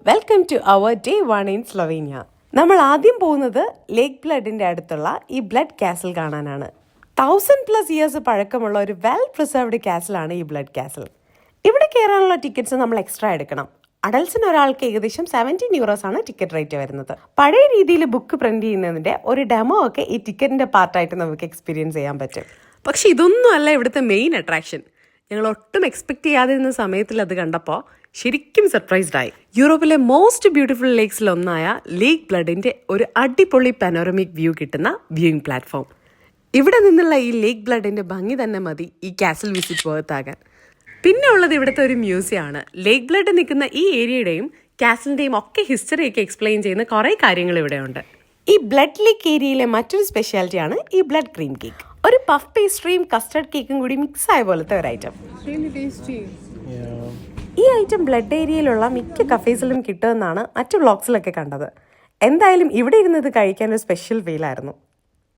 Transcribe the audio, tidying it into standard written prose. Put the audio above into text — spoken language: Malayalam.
Welcome to our day 1 in Slovenia. നമ്മൾ ആദ്യം പോകുന്നത് ലേക്ക് ബ്ലഡിന്റെ അടുത്തുള്ള ഈ ബ്ലഡ് കാസിൽ കാണാനാണ്. 1000+ ഇയേഴ്സ് പഴക്കമുള്ള ഒരു വെൽ പ്രിസർവ്ഡ് കാസിലാണ് ഈ ബ്ലഡ് കാസിൽ. ഇവിടെ കയറാനുള്ള ടിക്കറ്റ്സ് നമ്മൾ എക്സ്ട്രാ എടുക്കണം. അഡൽസിന് ഒരാൾക്ക് ഏകദേശം 17 യൂറോസാണ് ടിക്കറ്റ് റേറ്റ് വരുന്നത്. പഴയ രീതിയിൽ ബുക്ക് പ്രിന്റ് ചെയ്യുന്നതിന്റെ ഒരു ഡെമോ ഒക്കെ ഈ ടിക്കറ്റിന്റെ പാർട്ടായിട്ട് നമുക്ക് എക്സ്പീരിയൻസ് ചെയ്യാൻ പറ്റും. പക്ഷെ ഇതൊന്നും അല്ല ഇവിടുത്തെ മെയിൻ അട്രാക്ഷൻ. ഞങ്ങൾ ഒട്ടും എക്സ്പെക്ട് ചെയ്യാതിരുന്ന സമയത്തിൽ അത് കണ്ടപ്പോൾ ശരിക്കും സർപ്രൈസ്ഡ് ആയി. യൂറോപ്പിലെ മോസ്റ്റ് ബ്യൂട്ടിഫുൾ ലേക്സിൽ ഒന്നായ ലേക്ക് ബ്ലഡിന്റെ ഒരു അടിപൊളി പനോറമിക് വ്യൂ കിട്ടുന്ന വ്യൂയിങ് പ്ലാറ്റ്ഫോം. ഇവിടെ നിന്നുള്ള ഈ ലേക്ക് ബ്ലഡിന്റെ ഭംഗി തന്നെ മതി ഈ കാസിൽ വിസിറ്റ് വേർത്താകാൻ. പിന്നെ ഉള്ളത് ഇവിടുത്തെ ഒരു മ്യൂസിയം ആണ്. ലേക്ക് ബ്ലഡ് നിൽക്കുന്ന ഈ ഏരിയയുടെയും കാസിലിന്റെയും ഒക്കെ ഹിസ്റ്ററിയൊക്കെ എക്സ്പ്ലെയിൻ ചെയ്യുന്ന കുറേ കാര്യങ്ങൾ ഇവിടെയുണ്ട്. ഈ ബ്ലഡ് ലേക്ക് ഏരിയയിലെ മറ്റൊരു സ്പെഷ്യാലിറ്റിയാണ് ഈ ബ്ലഡ് ക്രീം കേക്ക്. ഒരു പഫ് പേസ്ട്രിയും കസ്റ്റർഡ് കേക്കും കൂടി മിക്സ് ആയ പോലത്തെ ഒരു ഐറ്റം. ഈ ഐറ്റം ബ്ലഡ് ഏരിയയിലുള്ള മിക്ക കഫേസിലും കിട്ടുമെന്നാണ് മറ്റു വ്ളോഗ്സിലൊക്കെ കണ്ടത്. എന്തായാലും ഇവിടെ ഇരുന്നത് കഴിക്കാൻ ഒരു സ്പെഷ്യൽ ഫീലായിരുന്നു.